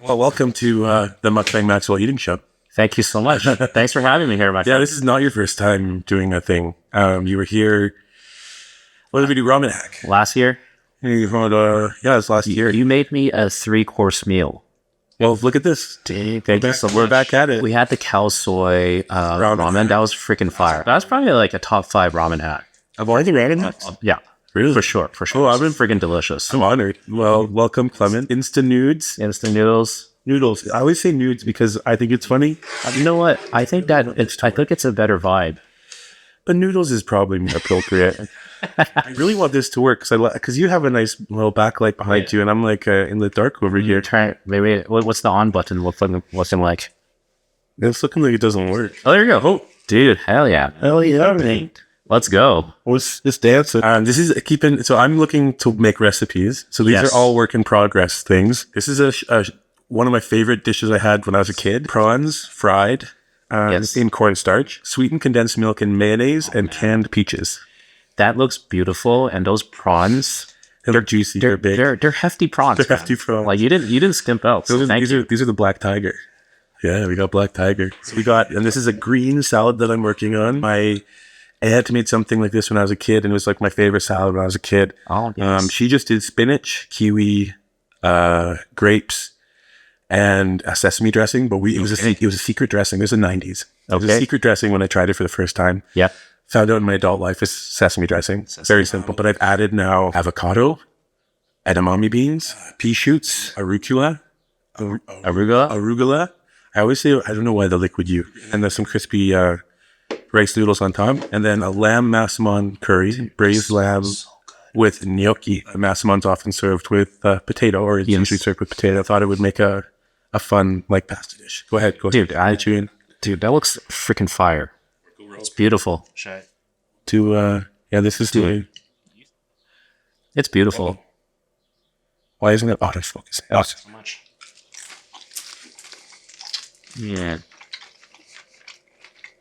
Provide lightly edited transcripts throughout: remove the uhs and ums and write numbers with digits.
Well, welcome to the Mukbang Maxwell Eating Show. Thank you so much. Thanks for having me here, my Yeah, friend. this is not your first time doing a thing. You were here. What did we do? Ramen hack. Last year, Yeah, it's last year. you made me a 3-course meal. Well, look at this. Thank you so We're much. back at it. We had the cow soy ramen. That was freaking fire. That's probably like a top 5 ramen hack. I've already ramen hacks. Yeah, Really? for sure. Oh, I've been Freaking delicious. I'm honored. Well, welcome, Clement. Instant nudes. Instant noodles. Noodles. I always say nudes because I think it's funny. You know what? I think it's a better vibe. But noodles is probably more appropriate. I really want this to work because you have a nice little backlight behind you, and I'm like in the dark over here. Maybe what's the on button? What's it like? It's looking like it doesn't work. Oh, there you go. Oh, dude, hell yeah. Hell yeah, mate. Let's go. What's this dance? This is keeping. So I'm looking to make recipes. So these Yes. are all work in progress things. This is one of my favorite dishes I had when I was a kid. Prawns fried Yes. in cornstarch, sweetened condensed milk and mayonnaise, and canned peaches. That looks beautiful, and those prawns, They're juicy. They're big. they're hefty prawns. They're man. hefty prawns. Like you didn't skimp out. So thank you. These are the black tiger. Yeah, we got black tiger. So and this is a green salad that I'm working on. I had to make something like this when I was a kid, and it was like my favorite salad when I was a kid. Oh, yes. She just did spinach, kiwi, grapes, and a sesame dressing. But it was a secret dressing. This is the 90s. It was a Okay. secret dressing when I tried it for the first time. Yeah. Found out in my adult life it's sesame dressing. Very simple. But I've added now avocado, edamame beans, pea shoots, arugula. Arugula. I always say, I don't know why the liquid U. And there's some crispy rice noodles on top. And then a lamb massaman curry, braised lamb with gnocchi. Massaman's often served with potato, or it's usually served with potato. I thought it would make a fun, like, pasta dish. Go ahead. Dude, Get you in. Dude, that looks freaking fire. It's beautiful. This is the... It's beautiful. Why isn't it autofocus? So much. Yeah.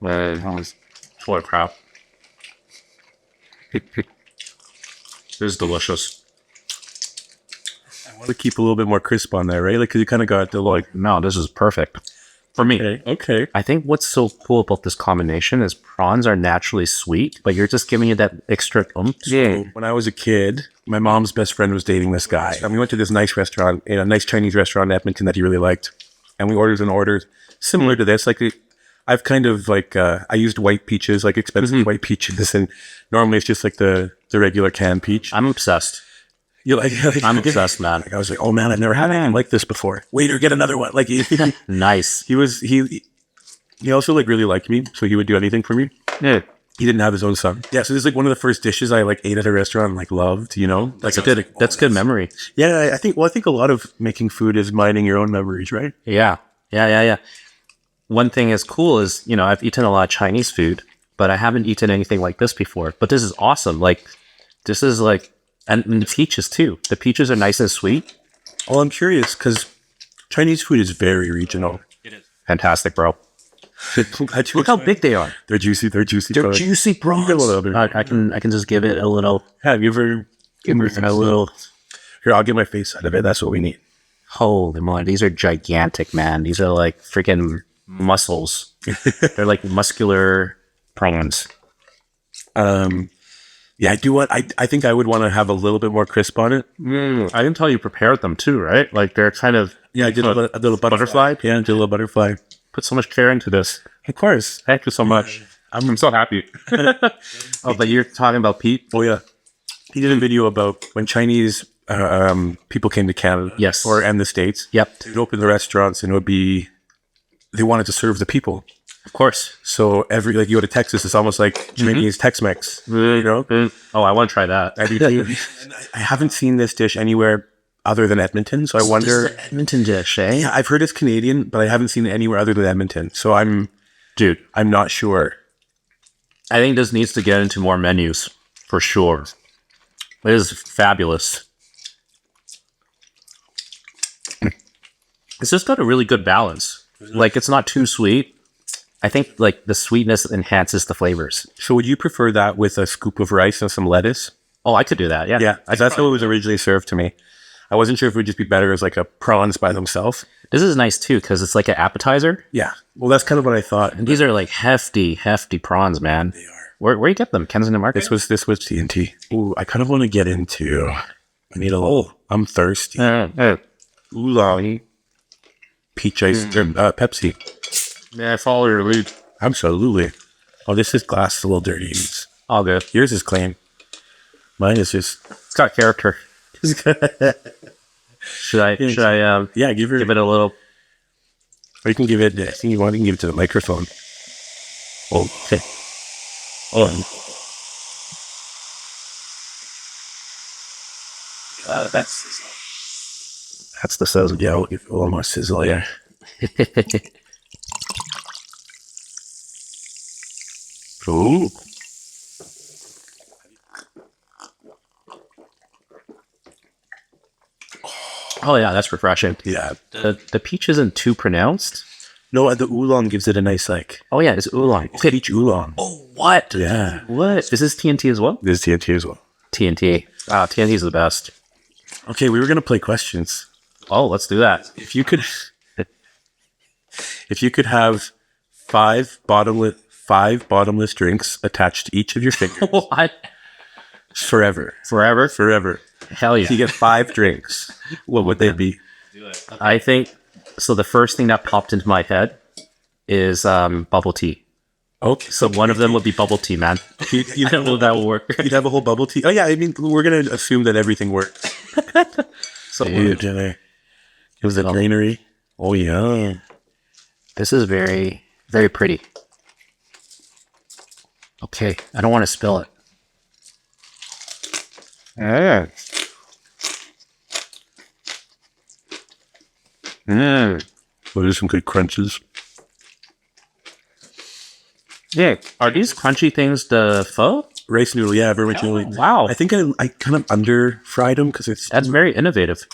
Holy crap. This is delicious. I want to keep a little bit more crisp on there, right? Like, because you kind of got the, like... No, this is perfect. For me. Okay. I think what's so cool about this combination is prawns are naturally sweet, but you're just giving it that extra oomph. So when I was a kid, my mom's best friend was dating this guy. And we went to this nice restaurant, a nice Chinese restaurant in Edmonton that he really liked. And we ordered an order similar to this. Like, I've kind of like, I used white peaches, like expensive white peaches. And normally it's just like the regular canned peach. I'm obsessed. You're like, I'm obsessed, man. I was like, oh man, I've never had anything like this before. Waiter, get another one. Like, Nice. he also like really liked me. So he would do anything for me. Yeah. He didn't have his own son. Yeah, so this is like one of the first dishes I like ate at a restaurant and like loved, you know? Like That's good memory. Yeah, I think a lot of making food is mining your own memories, right? Yeah. One thing is cool is, I've eaten a lot of Chinese food, but I haven't eaten anything like this before. But this is awesome. Like, this is like, and the peaches too. The peaches are nice and sweet. Well, I'm curious because Chinese food is very regional. Fantastic, bro. Look how big they are. They're juicy. They're Juicy, bro. I can just give it a little. Have you ever Give it a little. Here, I'll get my face out of it. That's what we need. Holy moly, these are gigantic, man. These are like freaking muscles. They're like muscular prawns. Yeah, I do want. I think I would want to have a little bit more crisp on it. I can tell you prepared them too, right? Like they're kind of. Yeah, I did a little butterfly. Yeah, I did a little butterfly. Put so much care into this. Of course. Thank you so much. I'm so happy. Oh, but you're talking about Pete? Oh yeah, he did a video about when Chinese people came to Canada. Yes. And the States. Yep. They'd open the restaurants and it would be they wanted to serve the people. Of course. So like you go to Texas, it's almost like Chinese Tex-Mex. You know? Oh, I want to try that. I do too. I haven't seen this dish anywhere other than Edmonton, so I wonder. Edmonton dish, eh? Yeah, I've heard it's Canadian, but I haven't seen it anywhere other than Edmonton. So I'm not sure. I think this needs to get into more menus for sure. It is fabulous. It's just got a really good balance. Like it's not too sweet. I think like the sweetness enhances the flavors. So would you prefer that with a scoop of rice and some lettuce? Oh, I could do that. Yeah. Yeah, that's how it was originally served to me. I wasn't sure if it would just be better as like a prawns by themselves. This is nice too because it's like an appetizer. Yeah. Well, that's kind of what I thought. And these are like hefty prawns, man. They are. Where you get them? Kensington Market? This was TNT. Ooh, I kind of want to get into. I need a little. I'm thirsty. Oolong. Peach ice. Pepsi. Yeah, I follow your lead. Absolutely. Oh, this is glass. It's a little dirty. All good. Yours is clean. Mine is just. It's got character. Should I yeah, give it a little. Or you can give it. I think you want to give it to the microphone. Oh, okay. Oh. That's the sizzle. Yeah, we'll give it a little more sizzle. Yeah. Ooh. Oh yeah, that's refreshing. Yeah. The peach isn't too pronounced. No, the oolong gives it a nice like. Oh yeah, it's oolong. Peach oolong. Oh what? Yeah. What? Is this TNT as well? This is TNT as well. TNT. Ah, TNT is the best. Okay, we were gonna play questions. Oh, let's do that. If you could have five bottomless drinks attached to each of your fingers What? forever. Forever? Hell yeah. You get 5 drinks. What would they be? I think so. The first thing that popped into my head is bubble tea. Okay, So one of them would be bubble tea, man. You don't know that will work. you'd have a whole bubble tea. Oh yeah, I mean we're gonna assume that everything works. So It was a Culinary. Oh yeah. this is very, very pretty. Okay, I don't want to spill it. Yeah. Well, there's some good crunches. Yeah, are these crunchy things the pho? Rice noodle, yeah, very much noodle. Wow, I think I kind of under fried them because that's very innovative.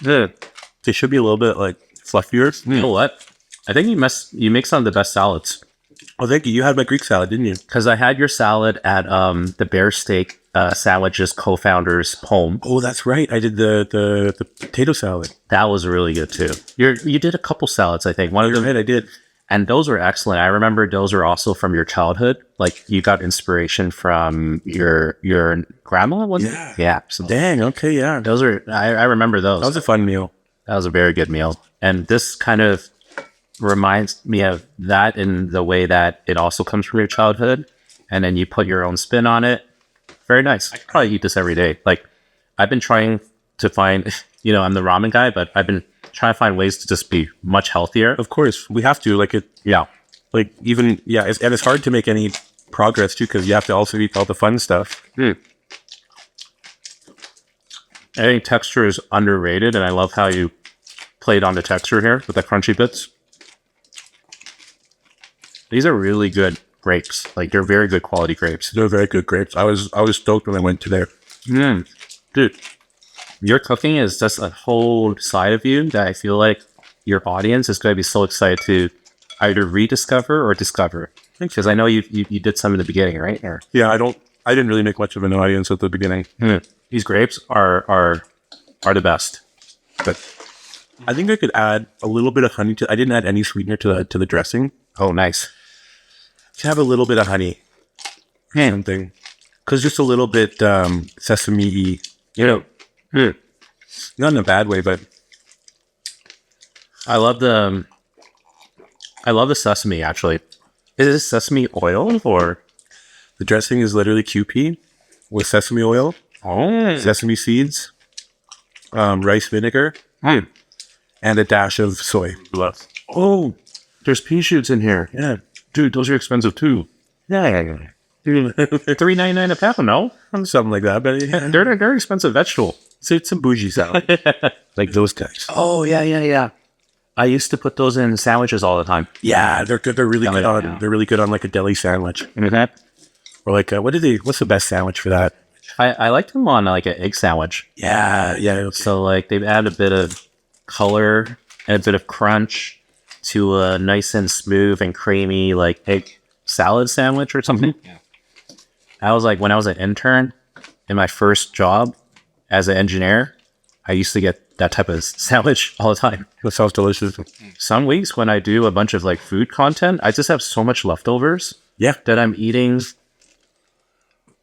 they should be a little bit like fluffier. You know what? I think you make some of the best salads. Oh, thank you. You had my Greek salad, didn't you? Because I had your salad at the Bear Steak Sandwiches co-founder's home. Oh, that's right. I did the potato salad. That was really good too. You did a couple salads, I think. One of them, Right, I did. and those were excellent. I remember those were also from your childhood. Like you got inspiration from your grandma, wasn't Yeah. it? Yeah. So Dang. Okay. Yeah. those are I remember those. That was a fun meal. That was a very good meal. And this kind of reminds me of that in the way that it also comes from your childhood. And then you put your own spin on it. Very nice. I could probably eat this every day. Like, I've been trying to find, I'm the ramen guy, but I've been trying to find ways to just be much healthier. Of course, we have to. Like it. Yeah. Like even and it's hard to make any progress too because you have to also eat all the fun stuff. I think texture is underrated, and I love how you played on the texture here with the crunchy bits. These are really good grapes. Like, they're very good quality grapes. They're very good grapes. I was stoked when I went to there. Dude, your cooking is just a whole side of you that I feel like your audience is going to be so excited to either rediscover or discover. Because I know you did some in the beginning, right? Or, Yeah, I didn't really make much of an audience at the beginning, these grapes are the best. but I think I could add a little bit of honey to. I didn't add any sweetener to the dressing. Oh, nice. To have a little bit of honey, or something, because just a little bit sesame-y, not in a bad way, but I love the sesame, actually. Is this sesame oil or? the dressing is literally QP with sesame oil, sesame seeds, rice vinegar, and a dash of soy. Oh, there's pea shoots in here. Yeah. Dude, those are expensive too. Yeah. $3.99 a pound, no? Something like that, but yeah, They're expensive vegetable. it's some bougie salad, like those guys. Oh, yeah. I used to put those in sandwiches all the time. Yeah, they're good. They're really good on. Yeah. They're really good on like a deli sandwich, Mm-hmm. or like what's the best sandwich for that? I like them on like an egg sandwich. Yeah. So like they've added a bit of color and a bit of crunch to a nice and smooth and creamy like egg salad sandwich or something. Yeah. I was like, when I was an intern in my first job as an engineer, I used to get that type of sandwich all the time. That sounds delicious. Some weeks when I do a bunch of like food content, I just have so much leftovers Yeah. that I'm eating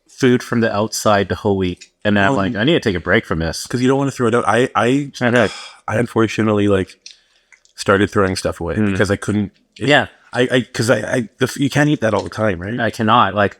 food from the outside the whole week. And then I'm like, I need to take a break from this. Because you don't want to throw it out. I unfortunately like started throwing stuff away because I couldn't. You can't eat that all the time, right? I cannot. Like,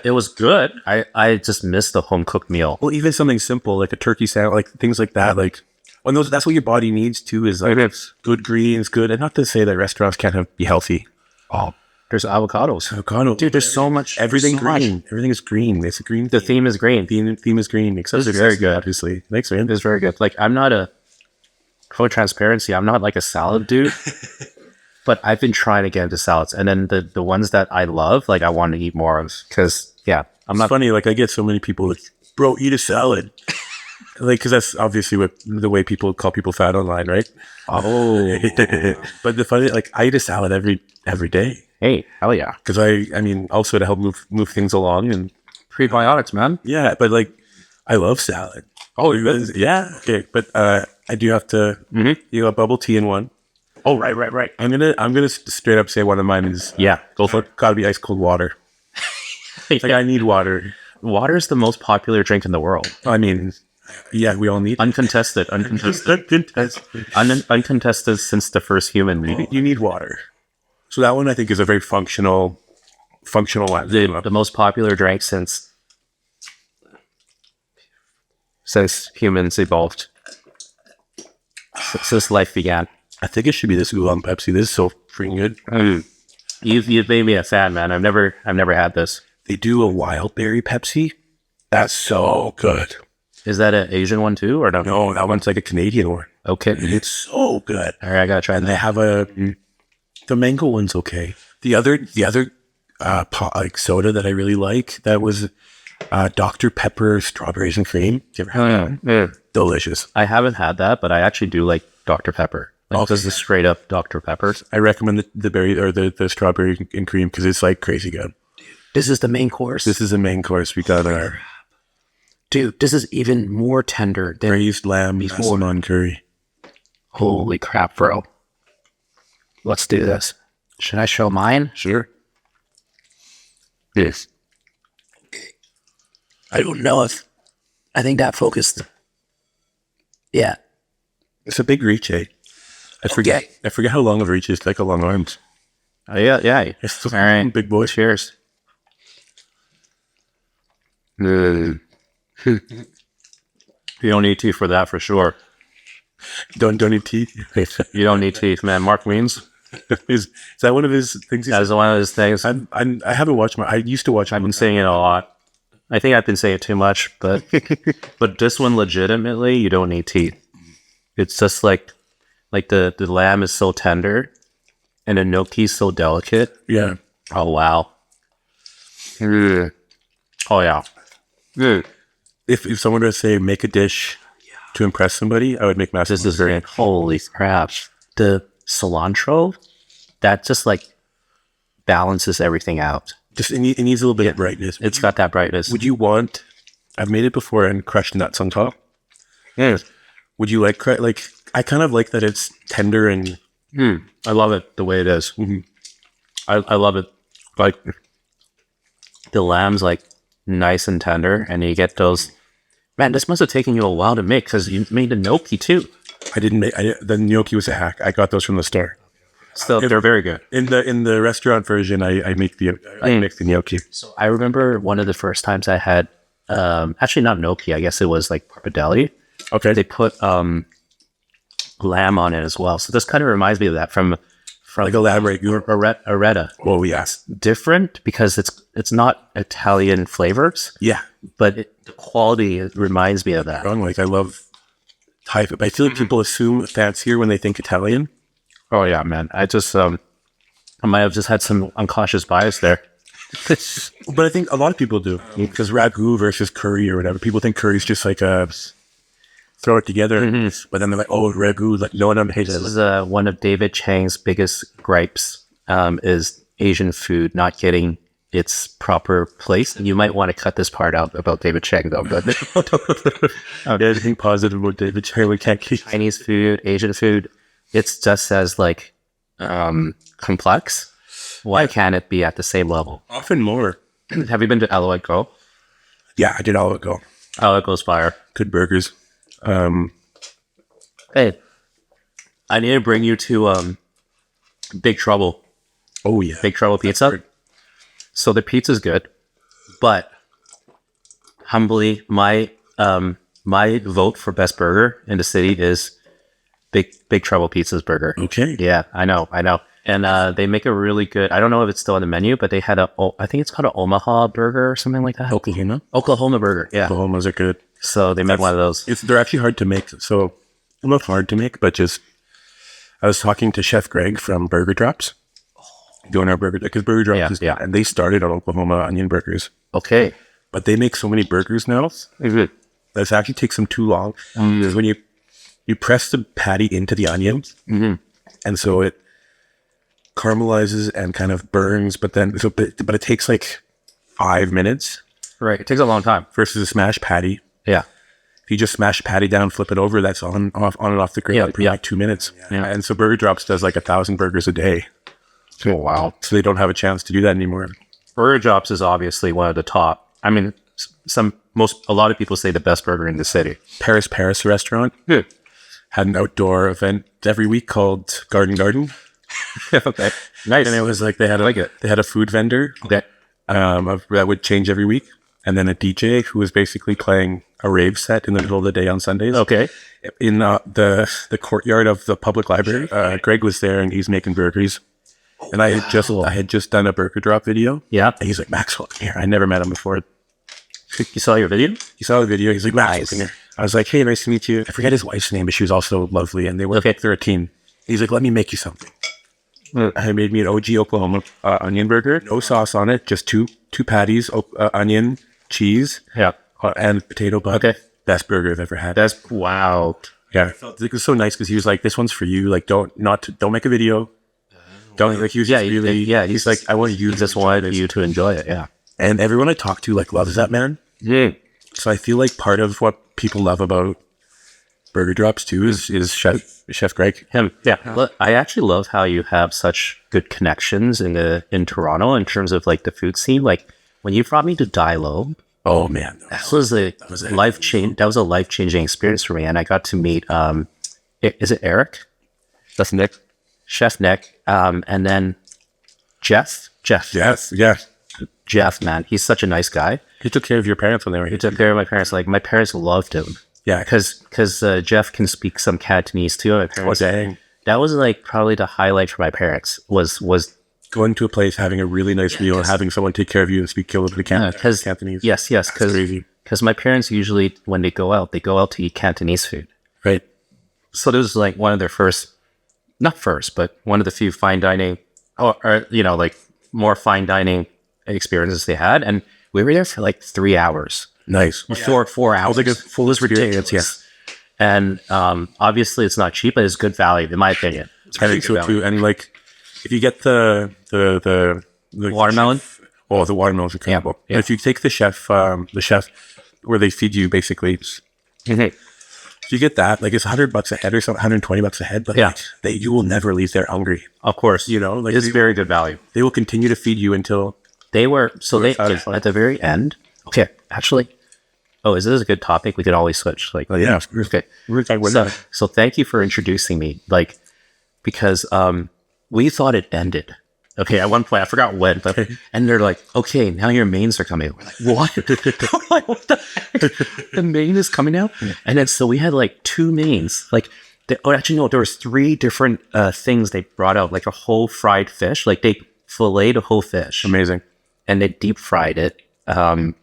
it was good. I just missed the home cooked meal. Well, even something simple like a turkey salad, like things like that, like when that's what your body needs too, is like good greens, good. And not to say that restaurants can't be healthy. Oh, there's avocados. Avocado, dude. There's so much. Everything so green. much. Everything is green. It's a green. The theme is green. Theme is green. Except This is very good. Obviously, thanks, man. It's very good. Like, I'm not full transparency. I'm not like a salad dude. But I've been trying to get into salads, and then the ones that I love, like I want to eat more of, because I'm not funny. Like I get so many people like, bro, eat a salad, like because that's obviously what the way people call people fat online, right? Oh, but the funny, like I eat a salad every day. Hey, hell yeah! Because I mean, also to help move things along and Prebiotics, man. Yeah, but like I love salad. Oh, yeah. Okay, but I do have to. You got bubble tea in one. Oh, right. I'm gonna straight up say one of mine is go for it. Gotta be ice cold water. Like I need water. Water is the most popular drink in the world. I mean, yeah, we all need uncontested since the first human. You need water. So that one I think is a very functional one. The most popular drink since humans evolved, since life began. I think it should be this oolong Pepsi. This is so freaking good. You've made me a fan, man. I've never had this. They do a wild berry Pepsi. That's so good. Is that an Asian one too, or no? No, that one's like a Canadian one. Okay, it's so good. All right, I gotta try that. And they have the mango one's okay. The other like soda that I really like, that was Dr. Pepper strawberries and cream. Did you ever have that? Yeah. Delicious. I haven't had that, but I actually do like Dr. Pepper. Like, this is straight up Dr. Pepper. I recommend the berry or the strawberry and cream because it's like crazy good. This is the main course. This is the main course. We got our dude. This is even more tender than braised lamb massaman curry. Holy crap, bro! Let's do this. Should I show mine? Sure. Yes. I don't know if I think that focused. Yeah. It's a big reach, eh? I forget how long of a reach is. Like a long arms. Oh yeah. It's all right, big boy. Cheers. You don't need teeth for that, for sure. Don't need teeth. You don't need teeth, man. Mark Wiens. Is that one of his things? That is one of his things. I haven't watched I used to watch. I've been saying it a lot. I think I've been saying it too much, but this one legitimately, you don't need teeth. It's just like the lamb is so tender, and the gnocchi is so delicate. Yeah. Oh wow. Oh yeah. If someone were to say make a dish to impress somebody, I would make massaman. This is very holy crap. The cilantro, that just like balances everything out. Just it needs a little bit of brightness. It's got that brightness. Would you want? I've made it before and crushed nuts on top. Yes. Would you like I kind of like that it's tender and. I love it the way it is. Mm-hmm. I love it. Like the lamb's like nice and tender, and you get those. Man, this must have taken you a while to make because you made the gnocchi too. I didn't make the gnocchi was a hack. I got those from the store. Still, they're very good. In the restaurant version, I make the gnocchi. So I remember one of the first times I had actually not gnocchi. I guess it was like pappardelle. Okay. They put lamb on it as well. So this kind of reminds me of that from like a lamb ragu. Areta. Oh yes. Different because it's not Italian flavors. Yeah. But the quality reminds me of that. Like I love Thai food. But I feel like people assume fancier when they think Italian. Oh yeah, man. I just I might have just had some unconscious bias there. But I think a lot of people do because ragu versus curry or whatever. People think curry's just like a throw it together, but then they're like, "Oh, ragu!" Like no one hates it. This is one of David Chang's biggest gripes is Asian food not getting its proper place. And you might want to cut this part out about David Chang, though. But Anything positive about David Chang? We can't keep. Chinese food, Asian food, it's just as like complex. Why can't it be at the same level? Often more. Have you been to Aloe Go? Yeah, I did all it go. Aloe Go's fire. Good burgers. Hey, I need to bring you to Big Trouble. Oh yeah, Big Trouble Pizza. So the pizza's good, but humbly, my vote for best burger in the city is Big Trouble Pizza's burger. Okay. Yeah, I know. And they make a really good, I don't know if it's still on the menu, but they had I think it's called an Omaha burger or something like that. Oklahoma burger, yeah. Oklahomas are good. So they made one of those. They're actually hard to make. So, not hard to make, but just, I was talking to Chef Greg from Burger Drops. Doing our burger, because Burger Drops and they started on Oklahoma onion burgers. Okay. But they make so many burgers now. That it actually takes them too long. Because when you press the patty into the onions, and so it caramelizes and kind of burns, but it takes like 5 minutes. Right. It takes a long time. Versus a smashed patty. Yeah. If you just smash patty down, flip it over, that's on and off the grill in like 2 minutes. Yeah. And so Burger Drops does like 1,000 burgers a day. Oh, wow. So they don't have a chance to do that anymore. Burger Drops is obviously one of the top. I mean, a lot of people say the best burger in the city. Paris restaurant had an outdoor event every week called Garden. Okay. Nice. And it was like they had a food vendor that would change every week, and then a DJ who was basically playing a rave set in the middle of the day on Sundays. Okay. In the courtyard of the public library, Greg was there and he's making burgers. And I had just done a Burger Drop video. Yeah. And he's like, Maxwell, come here. I never met him before. You saw your video? He saw the video. He's like, Maxwell, come here. I was like, hey, nice to meet you. I forget his wife's name, but she was also lovely. And they were they're a team. He's like, let me make you something. I made me an OG Oklahoma onion burger. No sauce on it. Just two patties, onion, cheese, and potato bun. Okay. Best burger I've ever had. Wow. Yeah. It was so nice because he was like, this one's for you. Like, don't make a video. Don't like he was he's like, I want you just wanted you to enjoy it. Yeah. And everyone I talk to like loves that man. Yeah. So I feel like part of what people love about Burger Drops too is Chef Greg. Him. Yeah. Look, I actually love how you have such good connections in Toronto in terms of like the food scene. Like when you brought me to Dilo. Oh man. That was a life-changing experience for me. And I got to meet is it Eric? That's Nick. Chef Nick, and then Jeff. Yes, yeah. Jeff, man, he's such a nice guy. He took care of your parents when they were here. He took care of my parents. Like my parents loved him. Yeah, because Jeff can speak some Cantonese too. My parents. Oh, dang. That was like probably the highlight for my parents was going to a place, having a really nice meal, and having someone take care of you and speak a little bit of Cantonese. Yes, because my parents usually when they go out to eat Cantonese food. Right. So this was like one of their not first, but one of the few fine dining, or like more fine dining experiences they had, and we were there for like 3 hours. Nice. 4 hours. Like a full experience. Yes. And obviously, it's not cheap, but it's good value, in my opinion. I think so too. And like, if you get the watermelon, the watermelon's incredible. Yeah. And if you take the chef where they feed you basically. If you get that, like it's $100 a head or something, $120 a head, but you will never leave there hungry. Of course, like it's very good value. They will continue to feed you until they at the very end. Okay, actually, is this a good topic? We could always switch. Like, okay. So thank you for introducing me. Like, because we thought it ended. Okay, at one point I forgot when, but and they're like, "Okay, now your mains are coming." We're like, "What?" Like, what the heck? The main is coming out, and then so we had like 2 mains. Like, there was 3 different things they brought out, like a whole fried fish. Like they filleted a whole fish, amazing, and they deep fried it. So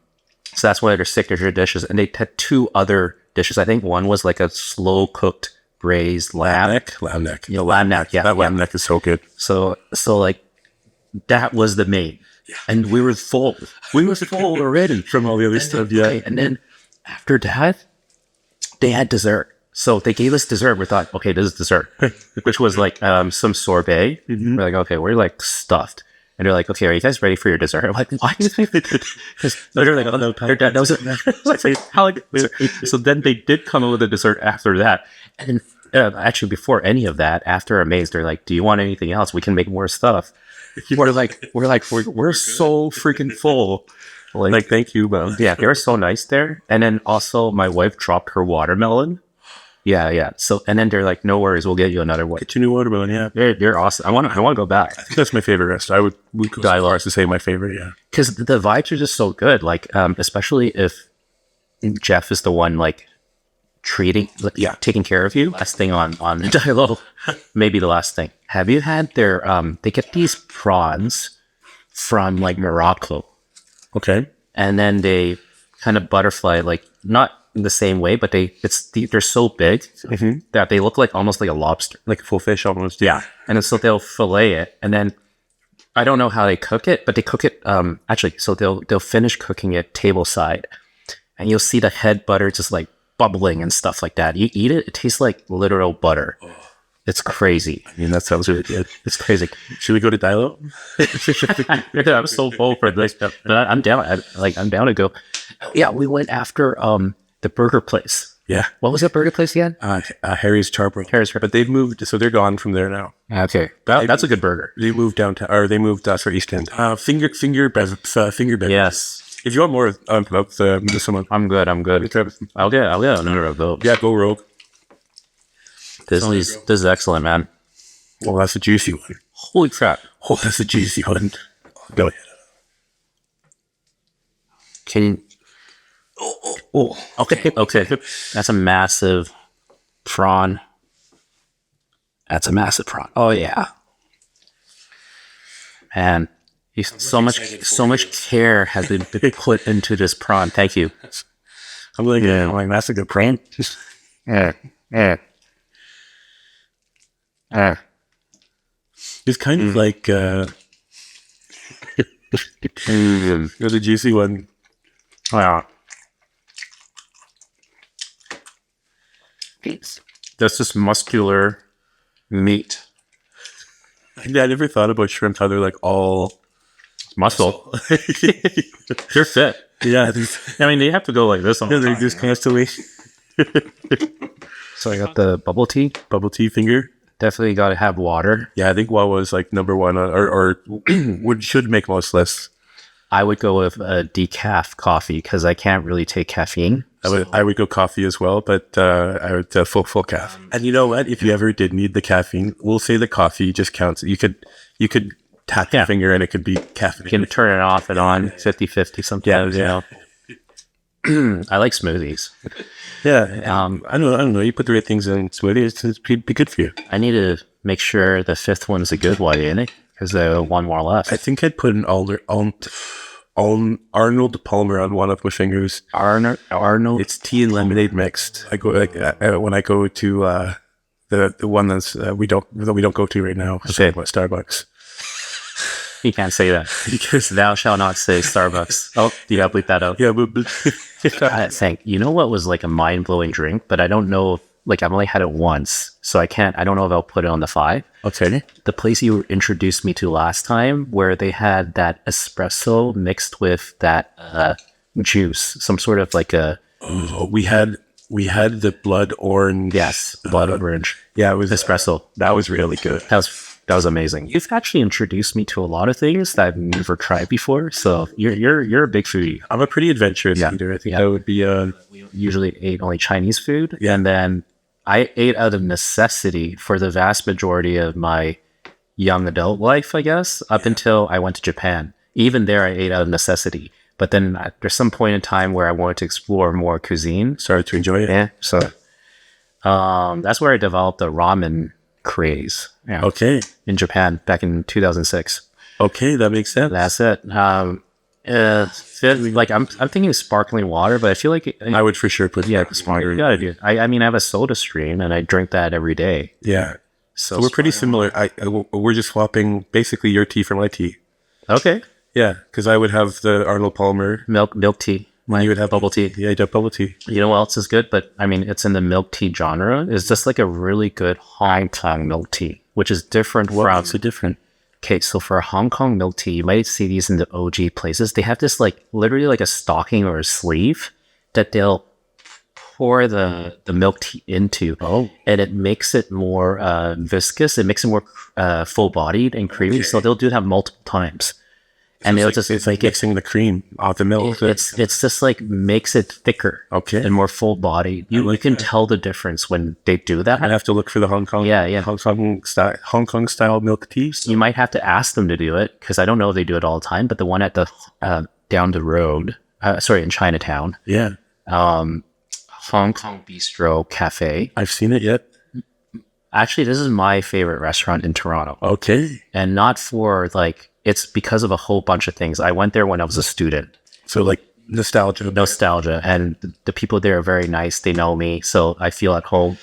that's one of their signature dishes, and they had 2 other dishes. I think one was like a slow cooked braised lamb neck. Lamb neck. Lamb neck. Yeah, that lamb neck is so good. So like. That was the main. Yeah. And we were full. We were full already from all the other stuff. Yeah. And then after that, they had dessert. So they gave us dessert. We thought, okay, this is dessert, which was like some sorbet. We're like, okay, we're like stuffed. And they're like, okay, are you guys ready for your dessert? I'm like, why? Because they're like, oh no, your dad knows it. Like, how like so then they did come up with a dessert after that. And actually, before any of that, after Amaze, they're like, do you want anything else? We can make more stuff. We're so freaking full. Like, thank you, man. Yeah, they were so nice there. And then also my wife dropped her watermelon. Yeah. So, and then they're like, no worries, we'll get you another one. Get your new watermelon, yeah. They're awesome. I want to go back. I think that's my favorite restaurant. Would go as far as to say my favorite, yeah. Because the vibes are just so good. Like, especially if Jeff is the one like taking care of you. Last thing on the dialogue, maybe the last thing. Have you had their they get these prawns from like Morocco, Okay. and then they kind of butterfly, like not in the same way, but they're so big that they look like almost like a lobster, Like a full fish almost. yeah. And then, so they'll fillet it, and then I don't know how they cook it, but they cook it actually. So they'll finish cooking it table side, and you'll see the head butter just like bubbling and stuff like that. You eat it, it tastes like literal butter. It's crazy. I mean, that sounds really good. It's crazy. Should we go to Dilo? I'm so full for this stuff, but I'm down. I'm down to go. Yeah, we went after the burger place. Yeah. What was that burger place again? Harry's Charbroil. Harry's. But they've moved, so they're gone from there now. Okay, that's a good burger. They moved downtown, or they moved for East End. Finger bev. Yes, If you want more about the someone, I'm good. I'll get another of those. yeah, go Rogue. This is excellent, man. Well, that's a juicy one. Holy crap! Oh, that's a juicy one. Go ahead. Can you? Oh, okay. That's a massive prawn. That's a massive prawn. Oh yeah, man. So much care has been put into this prawn. Thank you. I'm like, that's a good prawn. It's kind of like there's a juicy one. Wow. That's just muscular meat. I never thought about shrimp how they're like all Muscle. They're fit. yeah. I mean, they have to go like this on the They're top, just constantly So I got the bubble tea. bubble tea finger. Definitely got to have water. Yeah, I think Wawa's like number one, or should make most lists. I would go with a decaf coffee because I can't really take caffeine. I would go coffee as well, but I would full calf. And you know what? If you ever did need the caffeine, we'll say the coffee just counts. You could tap your finger and it could be caffeine. You can turn it off and on 50-50 sometimes. Yeah. You know. I like smoothies. Yeah. I don't know. You put the right things in smoothies, it's be good for you. I need to make sure the fifth one is a good one, ain't it? Because one more left. I think I'd put an Arnold Palmer on one of my fingers. Arnold. It's tea and lemonade mixed. I go when I go to the one that's we don't go to right now. Okay. Starbucks. You can't say that because thou shalt not say Starbucks. Oh, you gotta bleep that out. Yeah, but I think you know what was like a mind blowing drink, but I don't know. Like I've only had it once, so I don't know if I'll put it on the 5. okay. The place you introduced me to last time, where they had that espresso mixed with that juice, some sort of like a We had the blood orange. yes, blood orange. Yeah, it was Espresso. That was really good. That was amazing. You've actually introduced me to a lot of things that I've never tried before. So you're a big foodie. I'm a pretty adventurous eater. I think that would be Usually ate only Chinese food, Yeah. and then I ate out of necessity for the vast majority of my young adult life, I guess, up until I went to Japan. Even there, I ate out of necessity. But then there's some point in time where I wanted to explore more cuisine. started to enjoy it. Yeah, so that's where I developed the ramen craze. Yeah, Okay. in Japan back in 2006. Okay, that makes sense. That's it. Like I'm thinking of sparkling water, but I feel like I would for sure put you gotta do. I mean, I have a Soda Stream and I drink that every day. Yeah. So So we're pretty similar. We're just swapping basically your tea for my tea. okay. Yeah, because I would have the Arnold Palmer. Milk tea. You would have bubble tea. Yeah, you'd have bubble tea. You know what else is good? But I mean, it's in the milk tea genre. It's just like a really good Hong Kong milk tea, which is different from So different. okay, so for a Hong Kong milk tea, you might see these in the OG places. They have this like literally like a stocking or a sleeve that they'll pour the milk tea into. Oh. And it makes it more viscous. It makes it more full-bodied and creamy. Okay. So they'll do that multiple times. And they'll just it's like make it, mixing the cream off the milk. it's just like makes it thicker Okay. and more full-bodied. You can tell the difference when they do that. I have to look for the Hong Kong, Yeah. Hong Kong style milk tea. You might have to ask them to do it because I don't know if they do it all the time. But the one at the down the road, in Chinatown, Yeah, Hong Kong Bistro Cafe. I've seen it yet. Actually, this is my favorite restaurant in Toronto, Okay, and not for like it's because of a whole bunch of things. I went there when I was a student. so like nostalgia. And the people there are very nice. They know me, so I feel at home.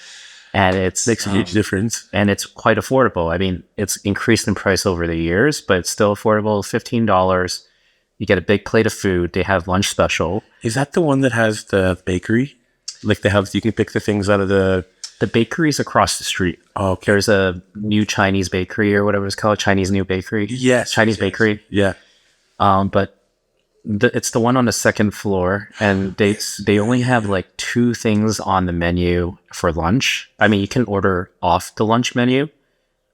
And it's Makes a huge difference. and it's quite affordable. I mean, it's increased in price over the years, but it's still affordable. $15. You get a big plate of food. They have lunch special. Is that the one that has the bakery? Like they have, you can pick the things out of the. The bakery's across the street. Oh, okay. There's a new Chinese bakery or whatever it's called, Chinese New Bakery. Yes, Chinese yes. bakery. Yeah. But it's the one on the second floor, and they only have like 2 things on the menu for lunch. I mean, you can order off the lunch menu,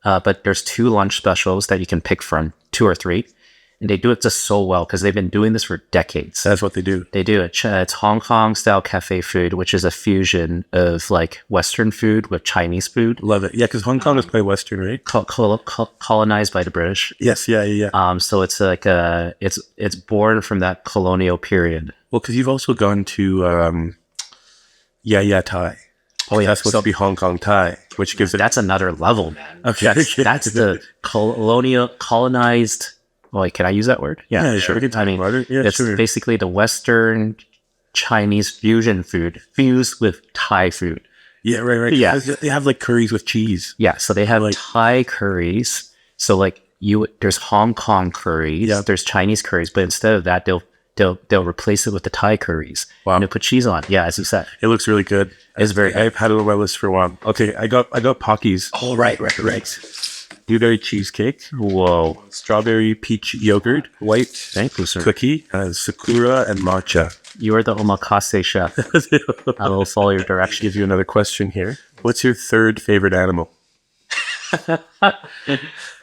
but there's 2 lunch specials that you can pick from, 2 or 3, and they do it just so well because they've been doing this for decades. That's what they do. They do it. It's Hong Kong style cafe food, which is a fusion of like Western food with Chinese food. Love it. Yeah, because Hong Kong is quite Western, right? Colonized by the British. Yes. Yeah. So it's like it's born from that colonial period. Well, because you've also gone to yeah Thai. Oh yeah, That's supposed to be Hong Kong Thai, which gives it. that's another level, man. Okay. That's the colonized. Wait, can I use that word? Yeah, sure. I mean, Yeah, it's sure. basically the Western Chinese fusion food fused with Thai food. Yeah, right. Yeah. They have like curries with cheese. Yeah, so they have Thai curries. So like there's Hong Kong curries. Yeah. There's Chinese curries, but instead of that, they'll replace it with the Thai curries. Wow. And they'll put cheese on. Yeah, as you said, It looks really good. it's very. I've had it on my list for a while. Okay, I got Pockies. Oh right. Blueberry cheesecake, Whoa. strawberry peach yogurt, white Thank you, sir. cookie, sakura, and matcha. You are the omakase chef. I will follow your direction. Give you another question here. What's your third favorite animal?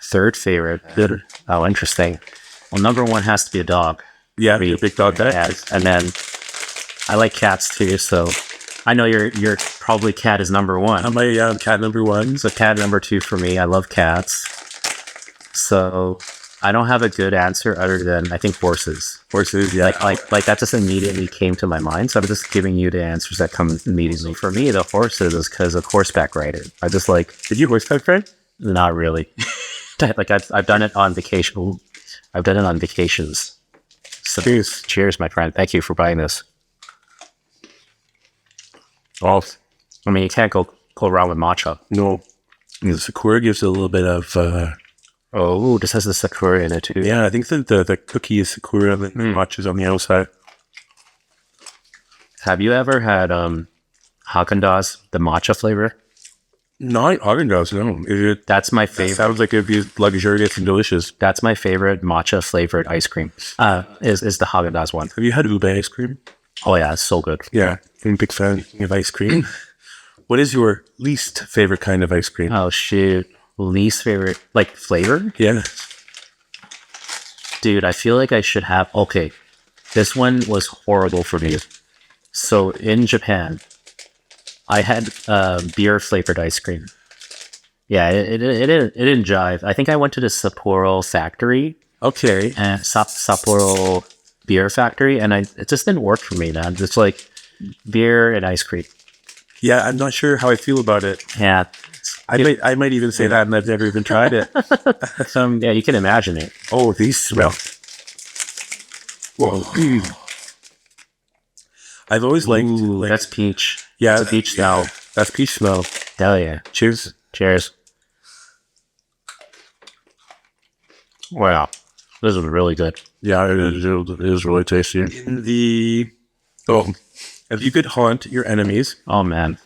Third favorite. Oh, interesting. Well, number 1 has to be a dog. Yeah, you're a big dog guy. Cats. And then I like cats too. So I know you're probably cat is number 1. I'm cat number 1. So cat number 2 for me. I love cats. So I don't have a good answer other than I think horses. Horses, yeah. Like that just immediately came to my mind. So I'm just giving you the answers that come immediately. For me, the horses is because of horseback riding. I just like. Did you horseback ride? Not really. Like I've done it on vacation. I've done it on vacations. So, cheers, my friend. Thank you for buying this. Oh, I mean, you can't go around with matcha. no. The sakura gives it a little bit of. Oh, this has the sakura in it too. Yeah, I think the cookie is sakura and the matcha's on the outside. Have you ever had Haagen-Dazs, the matcha flavor? Not Haagen-Dazs, no. That's my That favorite. sounds like it'd be luxurious and delicious. That's my favorite matcha flavored ice cream. Is the Haagen-Dazs one? Have you had ube ice cream? Oh yeah, it's so good. Yeah, I'm a big fan of ice cream. What is your least favorite kind of ice cream? Oh shoot, least favorite like flavor? Yeah. Dude, I feel like I should have. Okay, this one was horrible for me. So in Japan, I had beer flavored ice cream. Yeah, it didn't jive. I think I went to the Sapporo factory Okay. and Sapporo beer factory, and it just didn't work for me, man. It's like beer and ice cream. Yeah, I'm not sure how I feel about it. Yeah, I might even say that, and I've never even tried it. yeah, you can imagine it. Oh, these smell. Whoa. I've always liked. Ooh, that's peach. Yeah, It's a peach smell. That's peach smell. Hell yeah. Cheers. Cheers. Wow, this is really good. Yeah, it is really tasty. If you could haunt your enemies Oh man.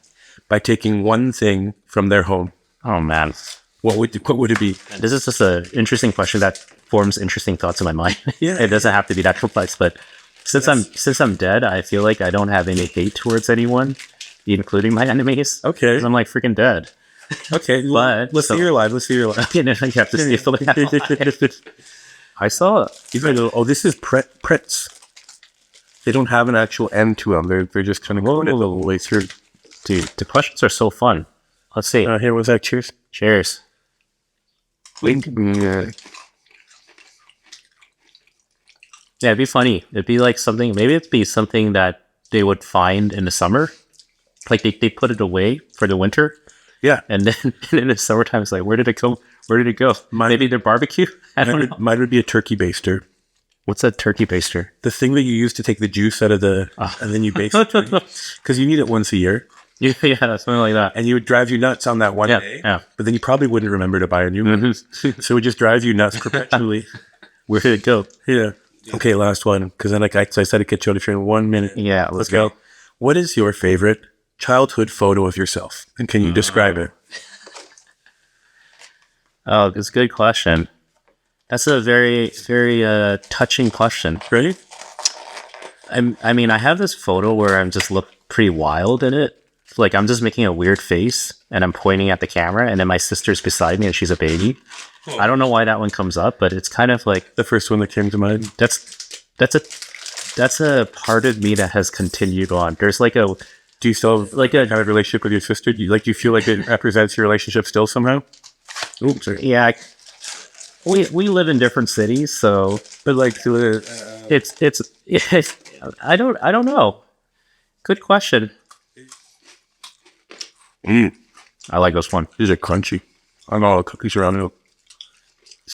by taking one thing from their home, Oh man. What would it be? This is just an interesting question that forms interesting thoughts in my mind. Yeah. It doesn't have to be that complex, but since I'm dead, I feel like I don't have any hate towards anyone, including my enemies. Okay. 'Cause I'm like freaking dead. Okay, But let's see your live. Let's see your live. You know, you have to see if I saw This is Pretz. They don't have an actual end to them. They're just kind of going it the whole way through. dude. The questions are so fun. Let's see. Here was that. Cheers. Cheers. Yeah. Yeah, it'd be funny. It'd be like something. Maybe it'd be something that they would find in the summer. Like they put it away for the winter. Yeah. And then in the summertime, it's like, where did it go? Where did it go? Maybe their barbecue? I don't know. Mine would be a turkey baster. What's a turkey baster? The thing that you use to take the juice out of and then you baste it. Because you need it once a year. Yeah, something like that. And you would drive you nuts on that one day. Yeah. But then you probably wouldn't remember to buy a new one. So it would just drive you nuts perpetually. Where did it go? Yeah. Okay, last one. Because then I said I'd get you on the train in 1 minute. Yeah, Let's go. What is your favorite childhood photo of yourself? And can you describe it? Oh, that's a good question. That's a very, very touching question. Ready? I mean, I have this photo where I'm just look pretty wild in it. Like I'm just making a weird face and I'm pointing at the camera, and then my sister's beside me and she's a baby. I don't know why that one comes up, but it's kind of like The first one that came to mind. that's a part of me that has continued on. There's like a Do you still have like a kind of relationship with your sister? Do you feel like it represents your relationship still somehow? Oops. Sorry. yeah. We live in different cities, so But like, it's I don't know. Good question. I like this one. these are crunchy. I know all the cookies around it.